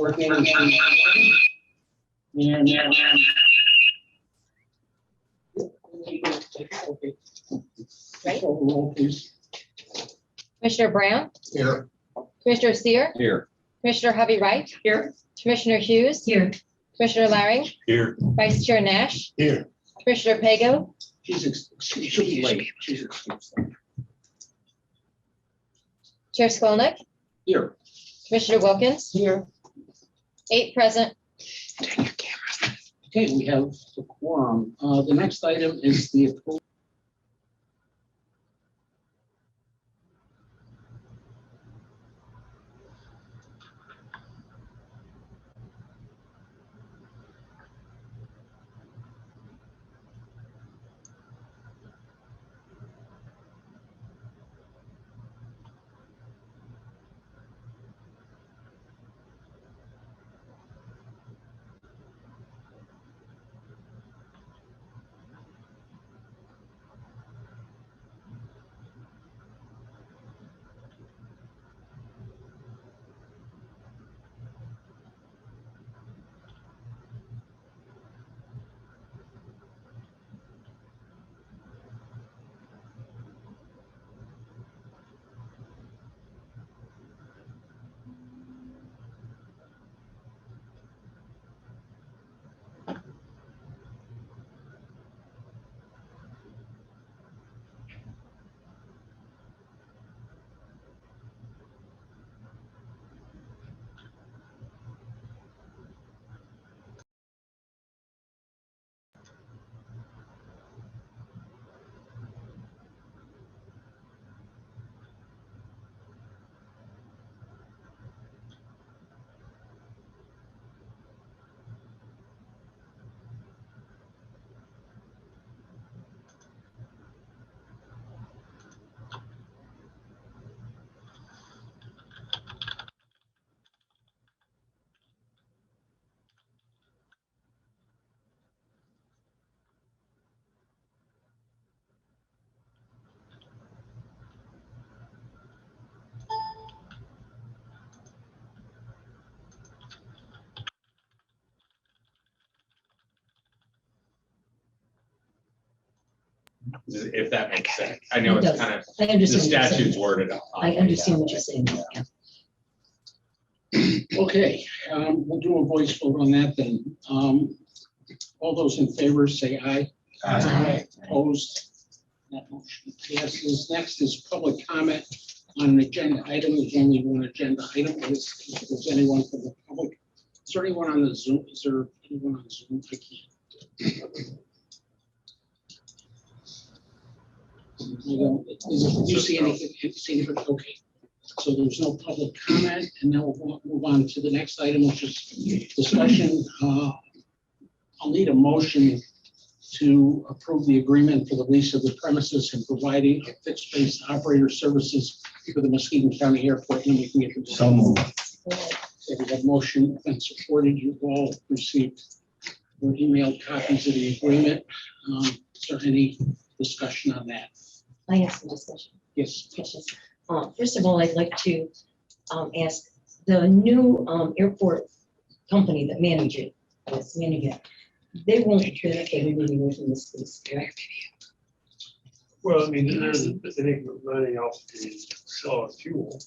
coordinator. And okay. Right. Roll, please. Commissioner Brown, Here. Commissioner Seer, Here. Commissioner Hovey Wright. Here. Commissioner Hughes. Here. Commissioner Laring, Here. Vice Chair Nash, Here. Commissioner Pago, She'll be late. She's excused. Chair Skolnick, Here. Commissioner Wilkins. Here. 8 present. Okay, we have the quorum. The next item is the approval. If that makes sense. I know It it's does. kind of, I the understand. what you're saying. statute's worded. I understand what you're saying. Yeah. Okay, we'll do a voice vote on that then. All those in favor say aye. Aye. Opposed? That motion passes. Next is public comment on an agenda item. There's only one agenda item. If there's anyone from the public, is there anyone on the Zoom? Is there anyone on Zoom? I can't. You see anything? Okay. So there's no public comment, and now we'll move on to the next item, which is discussion. I'll need a motion to approve the agreement for the lease of the premises and providing a fixed base operator services for the Muskegon County Airport, and we can get the. So moved. So we have motion and supported. You've all received your emailed copies of the agreement. Is there any discussion on that? I have some discussion. Yes. Questions. First of all, I'd like to ask the new airport company that manages it, they won't benefit anything from this lease, correct? Well, I mean, they make money off the sell of fuel.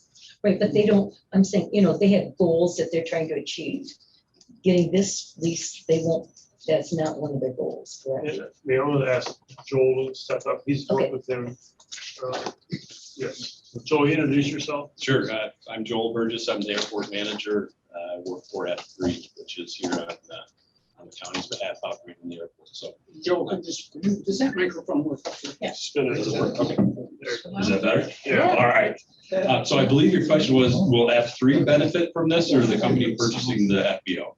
Right, but they don't, I'm saying, if they have goals that they're trying to achieve, getting this lease, they won't, that's not one of their goals, correct? And, I mean, I'm gonna ask Joel to step up. He's Okay. worked with them. Yes. Joel, you introduce yourself. Sure. I'm Joel Burgess. I'm the airport manager. I work for F3, which is here on the county's behalf operating the airport. So, Joe, does that microphone work? Spin it. okay. There. Is that better? Yeah. All right. So I believe your question was, will F3 benefit from this or the company purchasing the FBO?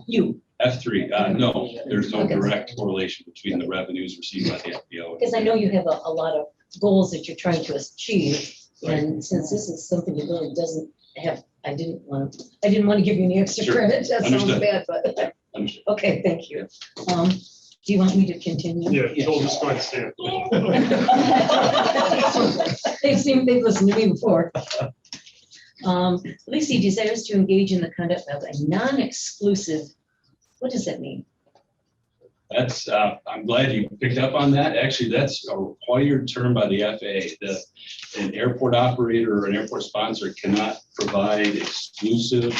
You, F3, no, there's no Okay. direct correlation between the revenues received by the FBO. because I know you have a lot of goals that you're trying to achieve, and since this is something that really doesn't have, I didn't want to give you any extra Sure. credit, that sounds Understood. bad, but, Understood. okay, thank you. Do you want me to continue? Yeah, Joel, just go ahead and stand. They've listened to me before. Lisi desires to engage in the conduct of a non-exclusive, what does that mean? That's, I'm glad you picked up on that. Actually, that's a required term by the FAA. An airport operator or an airport sponsor cannot provide exclusive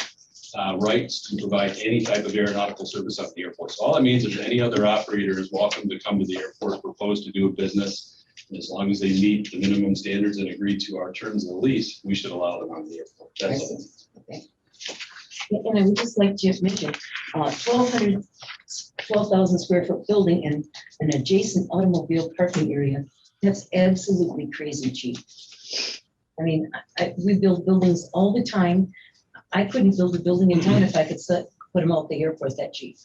rights to provide any type of aeronautical service at the airport. So all that means is any other operator is welcome to come to the airport, propose to do a business. And as long as they meet the minimum standards and agree to our terms of the lease, we should allow them on the airport. That's all. Okay. And I would just like to mention, 12,000 square foot building and an adjacent automobile parking area. That's absolutely crazy cheap. I mean, we build buildings all the time. I couldn't build a building in town if I could put them out the airport that cheap.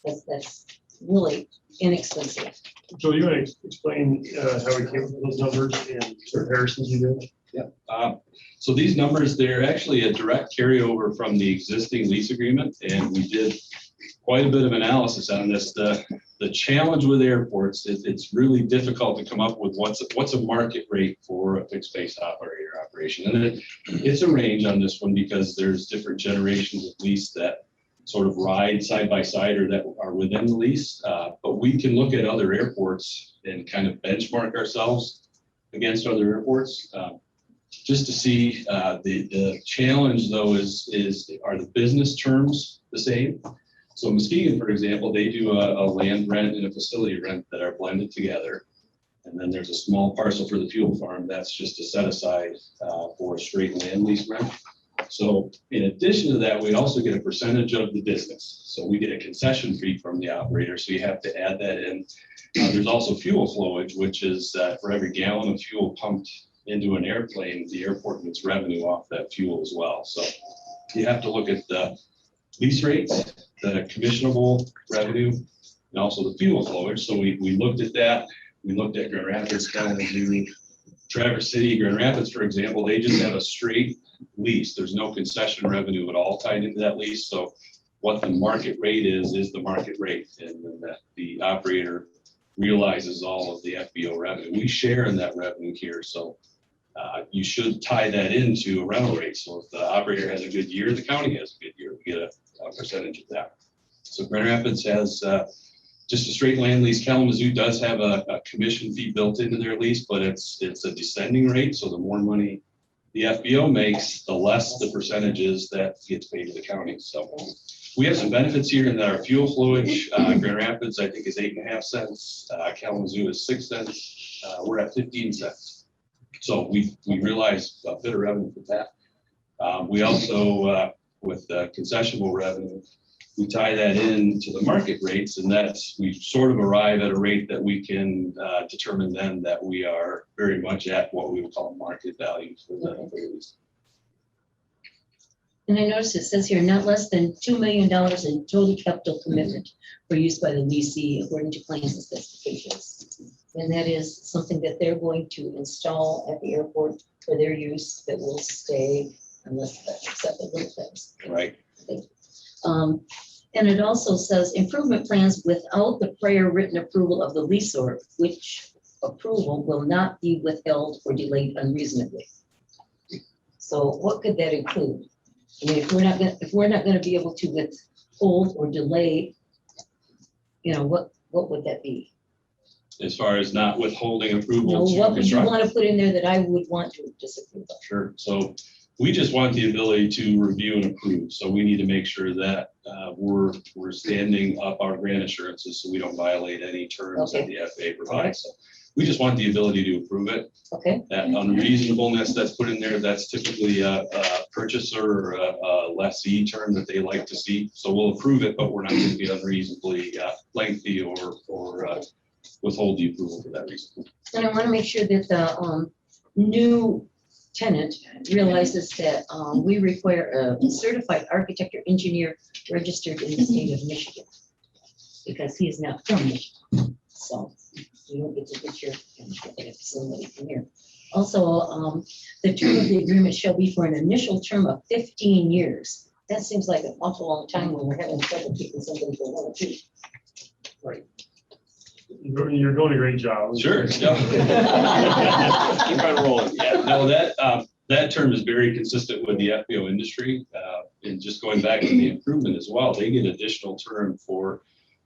That's really inexpensive. So you want to explain how we came up with those numbers and comparisons you did? So these numbers, they're actually a direct carryover from the existing lease agreement, and we did quite a bit of analysis on this. The challenge with airports is it's really difficult to come up with what's a market rate for a fixed base operator operation. And it's a range on this one because there's different generations of lease that sort of ride side by side or that are within the lease. But we can look at other airports and kind of benchmark ourselves against other airports. Just to see the challenge though is are the business terms the same? So Muskegon, for example, they do a land rent and a facility rent that are blended together. And then there's a small parcel for the fuel farm that's just a set aside for a straight land lease rent. So in addition to that, we also get a percentage of the business. So we get a concession fee from the operator. So you have to add that in. There's also fuel flowage, which is for every gallon of fuel pumped into an airplane, the airport gets revenue off that fuel as well. So you have to look at the lease rates, the commissionable revenue, and also the fuel flowage. So we looked at that. We looked at Grand Rapids, Kalamazoo, Traverse City, Grand Rapids, for example, they just have a straight lease. There's no concession revenue at all tied into that lease. So what the market rate is the market rate, and then that the operator realizes all of the FBO revenue. We share in that revenue here. So you should tie that into a rental rate. So if the operator has a good year, the county has a good year, we get a percentage of that. So Grand Rapids has just a straight land lease. Kalamazoo does have a commission fee built into their lease, but it's a descending rate. So the more money the FBO makes, the less the percentages that gets paid to the county. So we have some benefits here in that our fuel flowage, Grand Rapids, I think is 8.5 cents. Kalamazoo is 6 cents. We're at 15 cents. So we realize a bit of revenue for that. We also, with concessionable revenue, we tie that in to the market rates, and we sort of arrive at a rate that we can determine then that we are very much at what we would call market value for the lease. And I noticed it says here, not less than $2 million in total capital commitment for use by the leasee according to plans and specifications. And that is something that they're going to install at the airport for their use that will stay unless that's acceptable things. Right. And it also says improvement plans without the prior written approval of the leaseor, which approval will not be withheld or delayed unreasonably. So what could that include? I mean, if we're not gonna be able to withhold or delay, what would that be? As far as not withholding approval. What to would you construct. want to put in there that I would want to disapprove of? Sure. So we just want the ability to review and approve. So we need to make sure that we're standing up our grant assurances so we don't violate any terms that the FAA provides. So we just want the ability to approve it. Okay. That unreasonableness that's put in there, that's typically a purchaser or a lessee term that they like to see. So we'll approve it, but we're not going to be unreasonably lengthy or withhold the approval for that reason. And I want to make sure that the new tenant realizes that we require a certified architect or engineer registered in the state of Michigan, because he is not from Michigan. So you don't get to get your somebody from here. Also, the term of the agreement shall be for an initial term of 15 years. That seems like an awful long time when we're having trouble keeping somebody for 1 or 2. Right. You're doing a great job. Sure. Keep on rolling. Yeah, no, That term is very consistent with the FBO industry. And just going back to the improvement as well, they get additional term for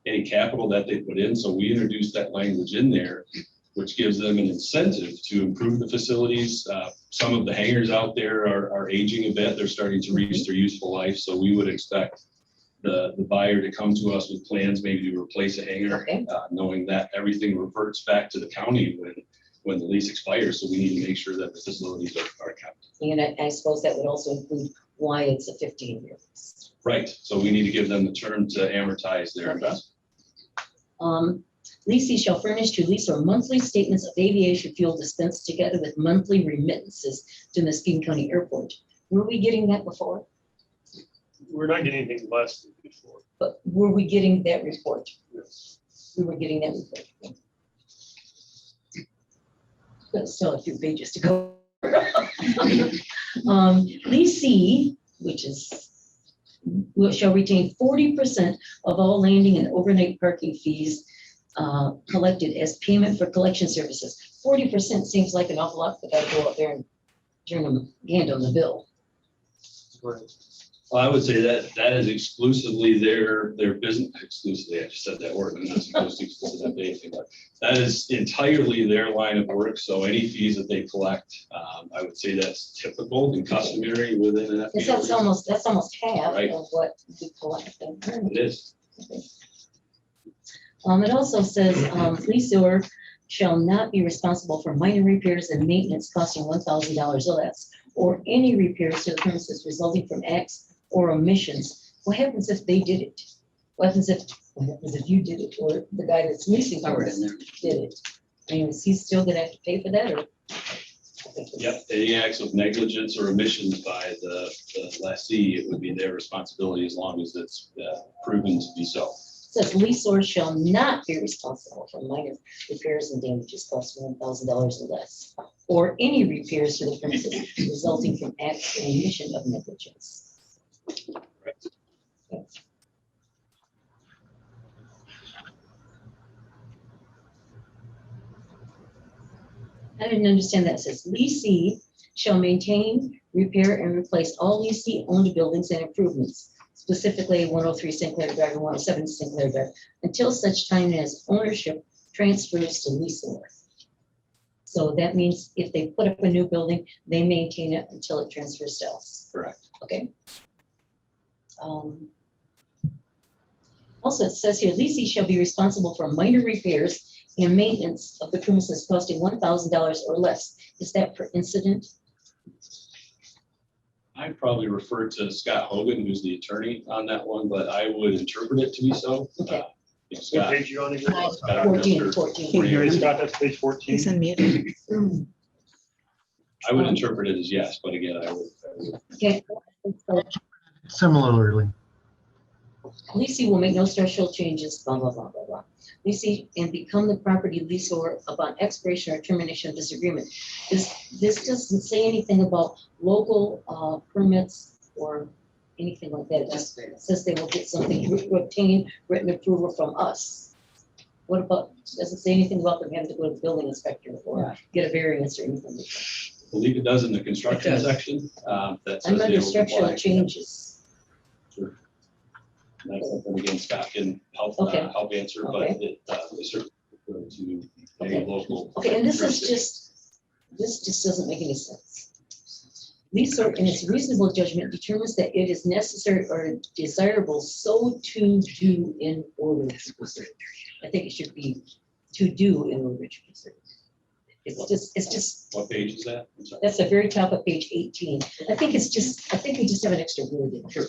any capital that they put in. So we introduced that language in there, which gives them an incentive to improve the facilities. Some of the hangars out there are aging a bit. They're starting to reach their useful life. So we would expect the buyer to come to us with plans, maybe to replace a hangar, Okay. knowing that everything reverts back to the county when the lease expires. So we need to make sure that the facilities are kept. And I suppose that would also include why it's a 15-year lease. Right. So we need to give them the term to amortize their investment. Leasing shall furnish to leaseor monthly statements of aviation fuel dispensed together with monthly remittances to Muskegon County Airport. Were we getting that before? We're not getting anything less than before. But were we getting that report? Yes. We were getting that report. There's still a few pages to go. Leasee, which is, shall retain 40% of all landing and overnight parking fees collected as payment for collection services. 40% seems like an awful lot, but I go out there and turn them, hand on the bill. Right. Well, I would say that is exclusively their business, exclusively, I just said that word, I'm not supposed to exclusively anything, but that is entirely their line of work. So any fees that they collect, I would say that's typical and customary within an FBO. That's almost half Right. of what we collect. It is. It also says, leaseor shall not be responsible for minor repairs and maintenance costing $1,000 or less, or any repairs to the premises resulting from acts or omissions. What happens if they did it? What happens if you did it, or the guy that's leasing from us did it? I mean, is he still gonna have to pay for that, or? Yep, any acts of negligence or omissions by the lessee, it would be their responsibility as long as it's proven to be so. Says leaseor shall not be responsible for minor repairs and damages costing $1,000 or less, or any repairs to the premises resulting from acts or omission of negligence. I didn't understand that. It says leasee shall maintain, repair, and replace all leasee-owned buildings and improvements, specifically 103 Sinclair Drive and 107 Sinclair Drive, until such time as ownership transfers to leaseor. So that means if they put up a new building, they maintain it until it transfers to us. Correct. Okay. Also, it says here, leasee shall be responsible for minor repairs and maintenance of the premises costing $1,000 or less. Is that per incident? I'd probably refer to Scott Hogan, who's the attorney on that one, but I would interpret it to be so. Okay. You know, What Scott, page you on again? Scott 14, Mr. 14. Here, Scott, that's page 14. He's unmuted. I would interpret it as yes, but again, I would. Okay. Similarly. Leasee will make no structural changes, blah, blah, blah, blah, blah. Leasee and become the property leaseor upon expiration or termination of this agreement. This doesn't say anything about local permits or anything like that. It just says they will get something, obtain written approval from us. What about, doesn't say anything about them having to go to the building inspector or get a variance or anything. I believe it does in the construction It does. section. That says I'm they under will structural comply. changes. Sure. That's something again, Scott can help, Okay. help answer, but Okay. it certainly refer to Okay. a local. Okay, and this just doesn't make any sense. Leaseor, in its reasonable judgment, determines that it is necessary or desirable so to do in order to preserve. I think it should be to do in order to preserve. It's just, What page is that? I'm sorry. that's the very top of page 18. I think we just have an extra word in there.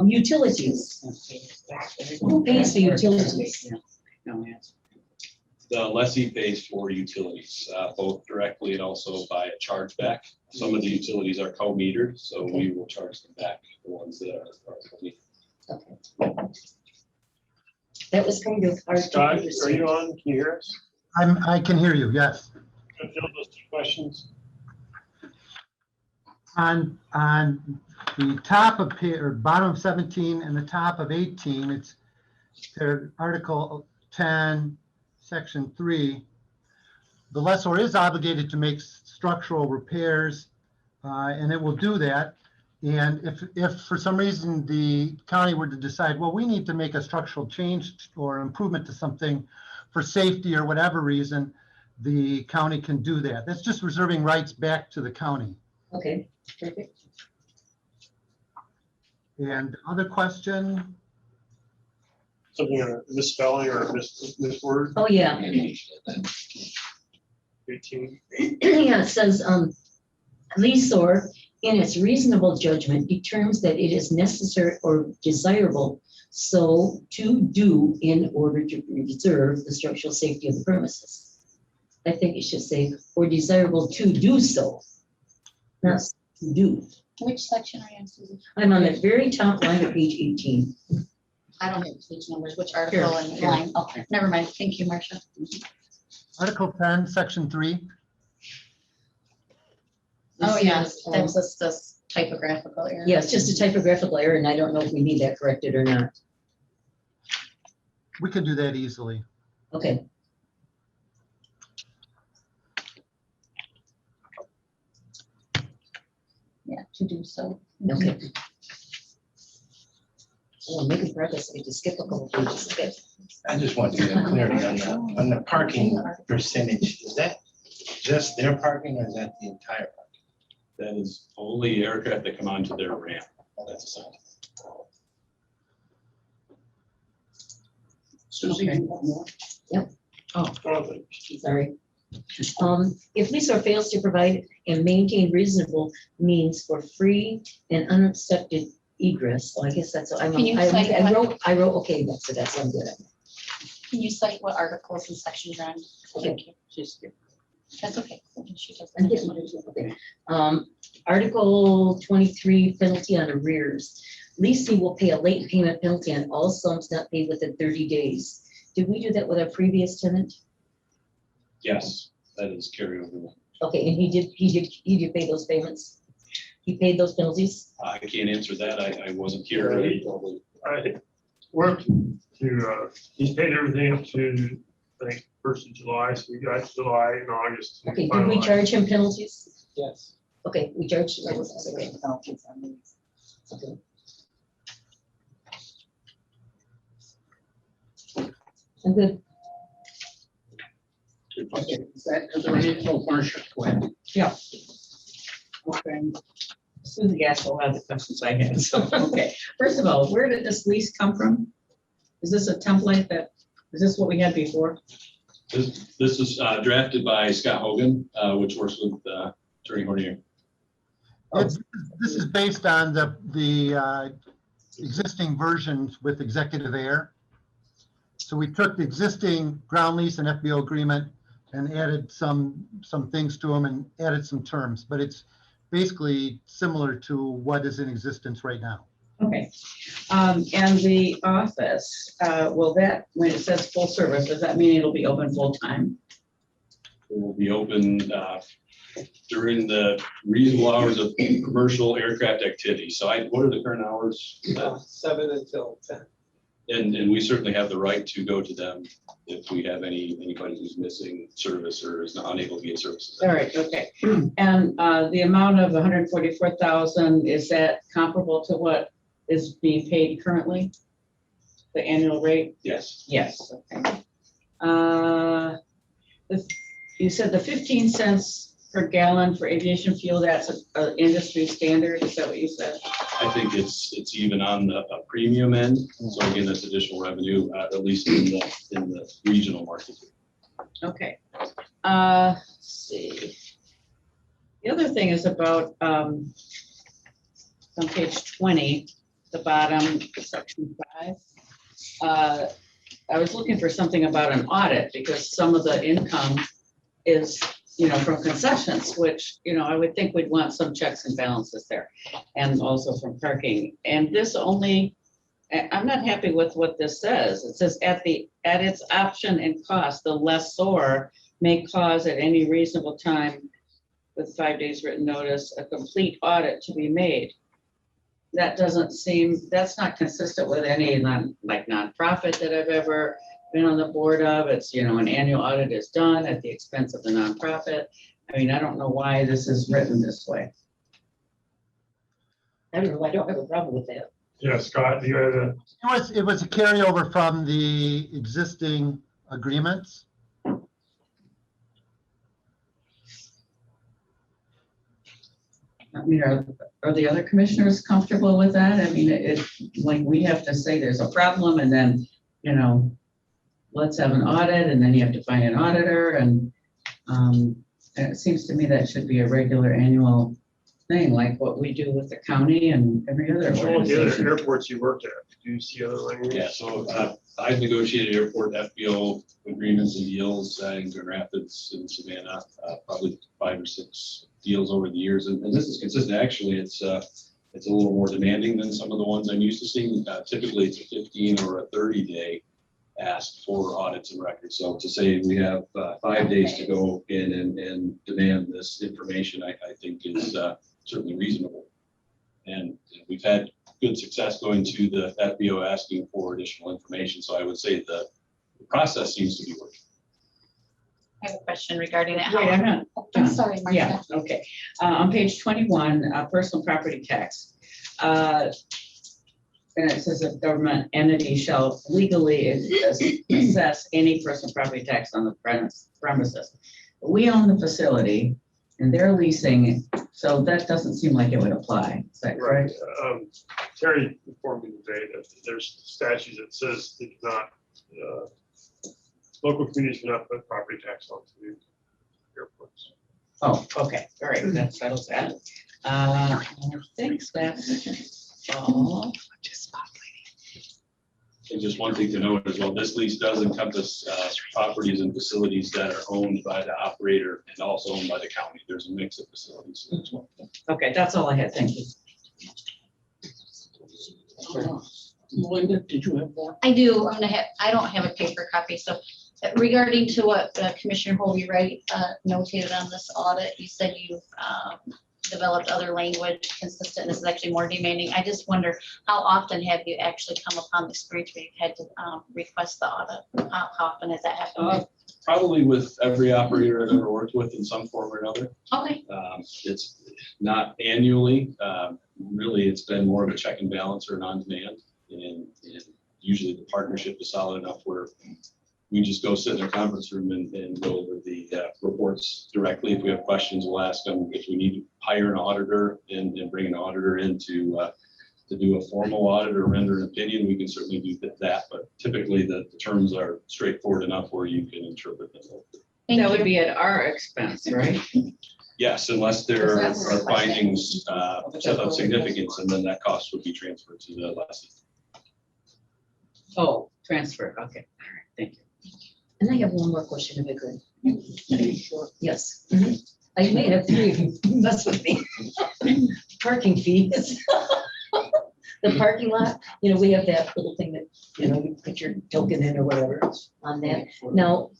Utilities. Who pays for utilities? The lessee pays for utilities, both directly and also by a chargeback. Some of the utilities are co-metered, so we will charge them back, the ones that are co-metered. Okay. That was kind of hard to Scott, are understand. you on? Can you hear us? I can hear you, yes. Can you field those two questions? On the top of or bottom of 17 and the top of 18, it's their Article 10, Section 3. the lessor is obligated to make structural repairs, and it will do that. And if for some reason the county were to decide, well, we need to make a structural change or improvement to something for safety or whatever reason, the county can do that. That's just reserving rights back to the county. Okay, perfect. And other question? Something on a misspelling or a misword, Oh, yeah. 18. Yeah, it says, leaseor, in its reasonable judgment, determines that it is necessary or desirable so to do in order to preserve the structural safety of the premises. I think it should say, or desirable to do so, not to do. Which section are you in, Susan? I'm on the very top line of page 18. I don't have page numbers, which article and line. Okay, never mind. Thank you, Marcia. Article 10, Section 3. Oh, This yeah, is, that's just this typographical error. Yeah, it's just a typographical error, and I don't know if we need that corrected or not. We can do that easily. Okay, Yeah, to do so. okay. Oh, I'm making progress. I need to skip a couple pages. Okay. I just want to get clarity on the parking percentage. Is that just their parking or is that the entire parking? That is only aircraft that come onto their ramp. Oh, that's a sign. Susie, you want more? Sorry. If leaseor fails to provide and maintain reasonable means for free and unobstructed egress, well, I guess that's, Can you cite I what- wrote, okay, that's what I'm good at. Can you cite what articles and sections you're on? Okay. Thank you. Just- That's okay. She does I'm that. getting there, okay. Article 23, penalty on arrears. Leasing will pay a late payment penalty on all sums not paid within 30 days. Did we do that with our previous tenant? Yes, that is carryover. Okay, and he did pay those payments? He paid those penalties? I can't answer that. I wasn't here. I worked to, he paid everything up to, I think, 1st of July, so we got July and August. to Okay, did we finalize. charge him penalties? Yes. Okay, we charged. Okay. Okay. I'm good. Okay, is there any, oh, Marcia, go ahead. Okay. Susan asked a lot of the questions I had, so, okay. First of all, where did this lease come from? Is this a template is this what we had before? This is drafted by Scott Hogan, which works with Attorney Hornier. This is based on the existing versions with executive air. So we took the existing ground lease and FBO agreement and added some things to them and added some terms, but it's basically similar to what is in existence right now. Okay. And the office, will that, when it says full service, does that mean it'll be open full time? It will be open during the reasonable hours of commercial aircraft activity. So what are the current hours? 7 until 10. And we certainly have the right to go to them if we have anybody who's missing service or is not unable to get services. All right, okay. And the amount of 144,000, is that comparable to what is being paid currently? The annual rate? Yes. Yes, okay. You said the 15 cents per gallon for aviation fuel, that's an industry standard, is that what you said? I think it's even on the premium end. So again, that's additional revenue, at least in the regional market. Okay. Let's see. The other thing is about, on page 20, the bottom, section 5. I was looking for something about an audit because some of the income is, from concessions, which, I would think we'd want some checks and balances there, and also from parking. And this only, I'm not happy with what this says. It says at its option and cost, the lessor may cause at any reasonable time with 5 days written notice, a complete audit to be made. That doesn't seem, that's not consistent with any nonprofit that I've ever been on the board of. It's, an annual audit is done at the expense of the nonprofit. I mean, I don't know why this is written this way. I don't know, I don't have a problem with that. Yeah, Scott, do you have a, It was a carryover from the existing agreements. I mean, are the other commissioners comfortable with that? I mean, like, we have to say there's a problem and then, let's have an audit, and then you have to find an auditor, and it seems to me that should be a regular annual thing, like what we do with the county and every other some of the other organization. airports you worked at? Do you see other language? Yeah, so I've negotiated airport FBO agreements and deals in Grand Rapids and Savannah, probably 5 or 6 deals over the years. And this is consistent. Actually, it's a little more demanding than some of the ones I'm used to seeing. Typically, it's a 15 or a 30-day ask for audits and records. So to say we have 5 days to go in and demand this information, I think is certainly reasonable. And we've had good success going to the FBO asking for additional information. So I would say the process seems to be working. I have a question regarding that. Wait, I'm not I'm done. sorry, Martha. Yeah, okay. On page 21, personal property tax. And it says that government entity shall legally assess any personal property tax on the premises. We own the facility and they're leasing, so that doesn't seem like it would apply. Is that Right. correct? Terry informed me today that there's statutes that says they cannot, local communities cannot put property tax onto airports. Oh, okay, all right, that settles that. I think that's all. And just one thing to note as well, this lease does encompass properties and facilities that are owned by the operator and also owned by the county. There's a mix of facilities as well. Okay, that's all I had, thank you. Melinda, did you have more? I do, I don't have a paper copy, so regarding to what Commissioner Hovey notated on this audit, you said you've developed other language consistent, this is actually more demanding. I just wonder, how often have you actually come upon the experience where you've had to request the audit? How often has that happened? Probably with every operator I've ever worked with in some form or another. Okay, It's not annually. Really, it's been more of a check and balance or non-demand. And usually the partnership is solid enough where we just go sit in a conference room and go over the reports directly. If we have questions, we'll ask them. If we need to hire an auditor and bring an auditor in to do a formal audit or render an opinion, we can certainly do that. But typically the terms are straightforward enough where you can interpret them. thank That would you. be at our expense, right? Yes, unless there Because are that's the question. findings of significance, and then that cost would be transferred to the lessee. Oh, transfer, okay, all right, thank you. And I have one more question if I could. Yes. I may have 3 of you mess with me. Parking fees. The parking lot, we have that little thing that, you put your token in or whatever on that. Now,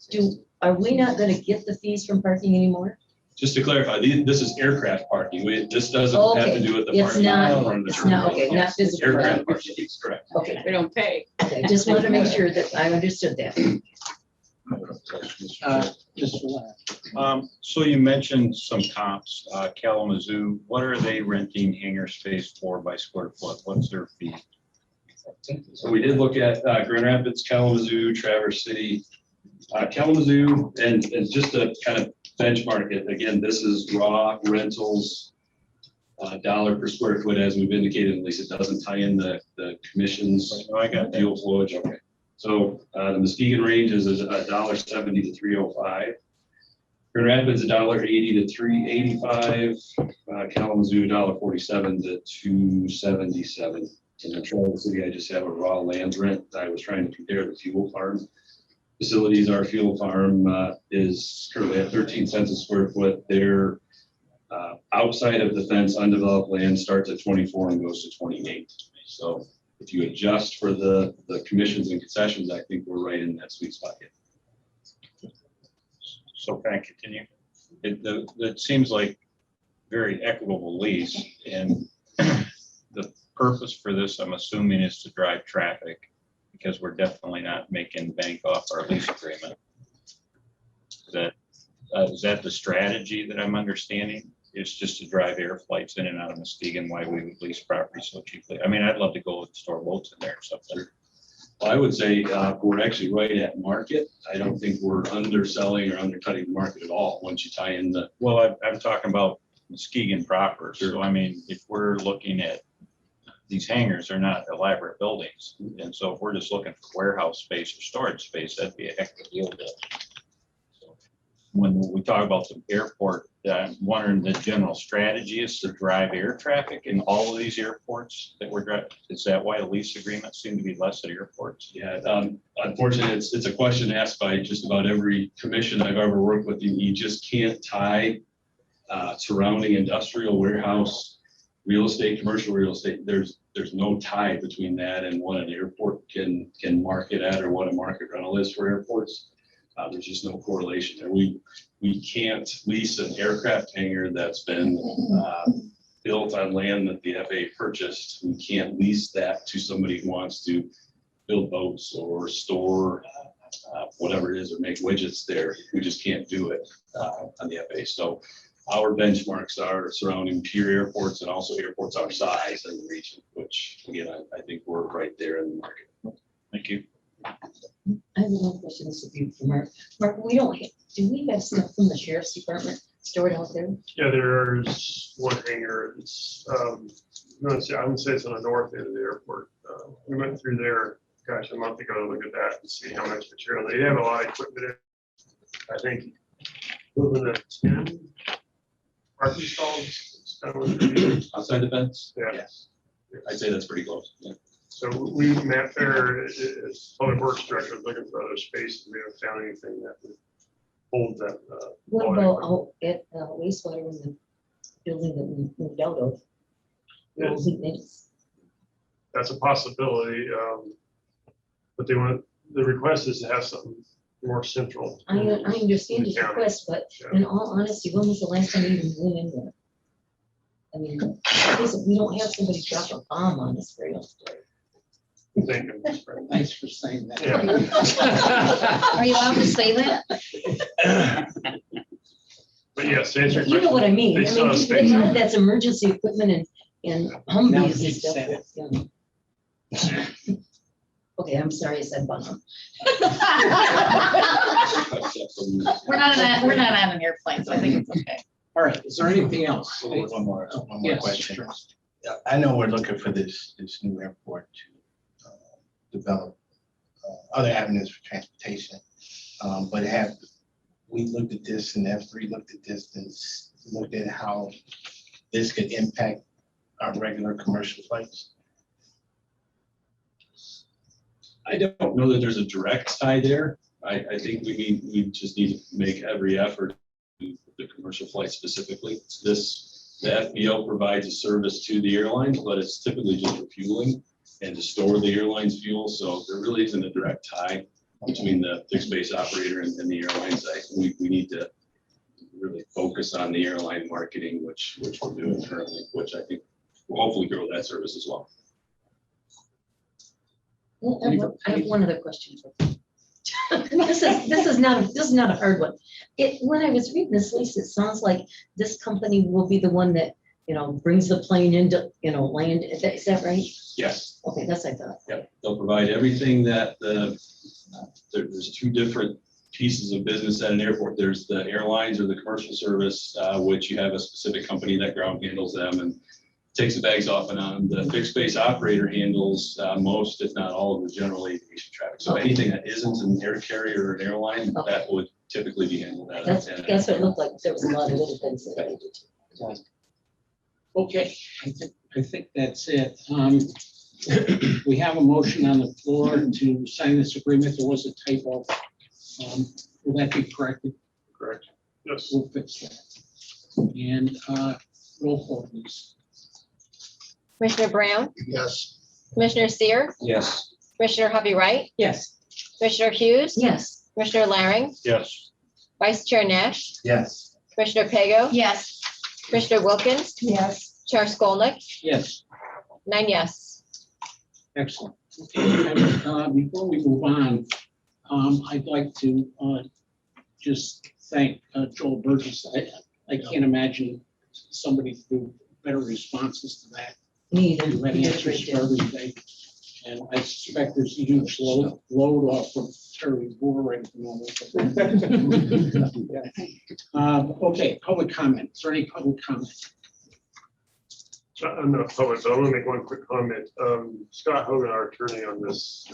are we not gonna get the fees from parking anymore? Just to clarify, this is aircraft parking. This doesn't have to Okay, do with the it's parking. not- lot in front of the it's not- terminal. okay, not physical Aircraft parking. parking, correct. Okay, We don't pay. okay, just wanted to make sure that I understood that. Mr. Ladd. So you mentioned some comps, Kalamazoo, what are they renting hangar space for by square foot? What's their fee? So we did look at Grand Rapids, Kalamazoo, Traverse City. Kalamazoo, and just to kind of benchmark it, again, this is raw rentals, dollar per square foot, as we've indicated, at least it doesn't tie in the commissions. Oh, I got that. Fuel flowage, okay. So the Muskegon range is $1.70 to $3.05. Grand Rapids, $1.80 to $3.85. Kalamazoo, $1.47 to $2.77. And in Traverse City, I just have a raw land rent. I was trying to compare the fuel farm facilities. Our fuel farm is currently at 13 cents a square foot. Their outside of the fence, undeveloped land starts at 24 and goes to 28. So if you adjust for the commissions and concessions, I think we're right in that sweet spot. So can I continue? It seems like very equitable lease, and the purpose for this, I'm assuming, is to drive traffic. because we're definitely not making bank off our lease agreement. Is that the strategy that I'm understanding? Is just to drive air flights in and out of Muskegon, why we would lease property so cheaply? I mean, I'd love to go and store boats in there or something. I would say we're actually right at market. I don't think we're underselling or undercutting the market at all once you tie in the. Well, I'm talking about Muskegon proper. Sure. So I mean, if we're looking at, these hangars are not elaborate buildings. And so if we're just looking for warehouse space or storage space, that'd be a heck of a deal. When we talk about the airport, I'm wondering the general strategy is to drive air traffic in all of these airports that we're driving. Is that why the lease agreements seem to be less at airports? Yeah, unfortunately, it's a question asked by just about every commission I've ever worked with. You just can't tie surrounding industrial warehouse, real estate, commercial real estate. There's no tie between that and what an airport can market at or what a market rental is for airports. There's just no correlation there. We can't lease an aircraft hangar that's been built on land that the FAA purchased. We can't lease that to somebody who wants to build boats or store whatever it is or make widgets there. We just can't do it on the FAA. So our benchmarks are surrounding peer airports and also airports our size in the region, which again, I think we're right there in the market. Thank you. I have one question. This would be for Mark. Mark, do we have stuff from the sheriff's department stored out there? Yeah, there's one hangar. It's, I wouldn't say it's on the north end of the airport. We went through there, gosh, a month ago to look at that and see how much material. They have a lot of equipment in. I think moving to 10 parking stalls. It's kind of what they're doing. Outside the fence? Yeah. Yes. I'd say that's pretty close. Yeah. So we mapped there, as public works director, looking for other spaces. We haven't found anything that would hold that. What about out at wastewater in the building that we moved out of? Yeah. Those things. That's a possibility. But the request is to have something more central. I understand the your county. request, but Yeah. in all honesty, when was the last time you even went in there? I mean, we don't have somebody drop a bomb on us very often. Thank you. Thanks for saying that. Yeah. Are you allowed to say that? But yes, to answer your You know what I mean? They I still mean, have space. that's emergency equipment and Now Humvees he and stuff. said it. Yeah. Okay, I'm sorry I said bomb. We're not on an airplane, so I think it's okay. All right, is there anything else? One more Yes, question. sure. I know we're looking for this new airport to develop other avenues for transportation. But we looked at this and F3 looked at this and looked at how this could impact our regular commercial flights? I don't know that there's a direct tie there. I think we just need to make every effort to the commercial flight specifically. The FBO provides a service to the airlines, but it's typically just refueling and to store the airline's fuel. So there really isn't a direct tie between the fixed base operator and the airlines. We need to really focus on the airline marketing, which we're doing currently, which I think will hopefully grow that service as well. I have one other question. This is not a hard one. When I was reading this lease, it sounds like this company will be the one that, brings the plane into, land. Is that right? Yes. Okay, that's what I thought. Yep. They'll provide everything that there's two different pieces of business at an airport. There's the airlines or the commercial service, which you have a specific company that ground handles them and takes the bags off and on. The fixed base operator handles most, if not all, of the general aviation traffic. So anything that isn't an air carrier or an airline, that would typically be handled. That's what it looked like. There was a lot of little things that I did. Okay, I think that's it. We have a motion on the floor to sign this agreement. There was a typo. Will that be corrected? Correct. Yes. We'll fix that. And roll call, please. Commissioner Brown, Yes. Commissioner Seer, Yes. Commissioner Hovey Wright, Yes. Commissioner Hughes, Yes. Commissioner Laring, Yes. Vice Chair Nash, Yes. Commissioner Pago, Yes. Commissioner Wilkins, Yes. Chair Skolnick, Yes, 9 yes. excellent. Before we move on, I'd like to just thank Joel Burgess. I can't imagine somebody threw better responses to that. Neither. You had answers for everything. And I suspect there's a huge load off of Terry Boer right at the moment. Okay, public comment. Is there any public comment? I'm not public, but I want to make one quick comment. Scott Hogan, our attorney on this,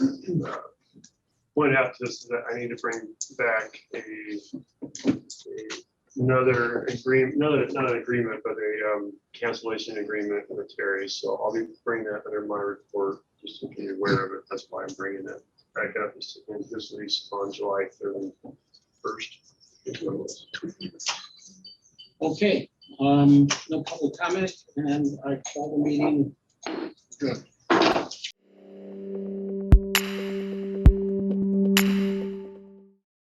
pointed out to us that I need to bring back another agreement, not an agreement, but a cancellation agreement with Terry. So I'll be bringing that under my report, just to be aware of it. That's why I'm bringing it back up. This lease on July 31st. Okay, no public comment, and I call the meeting adjourned.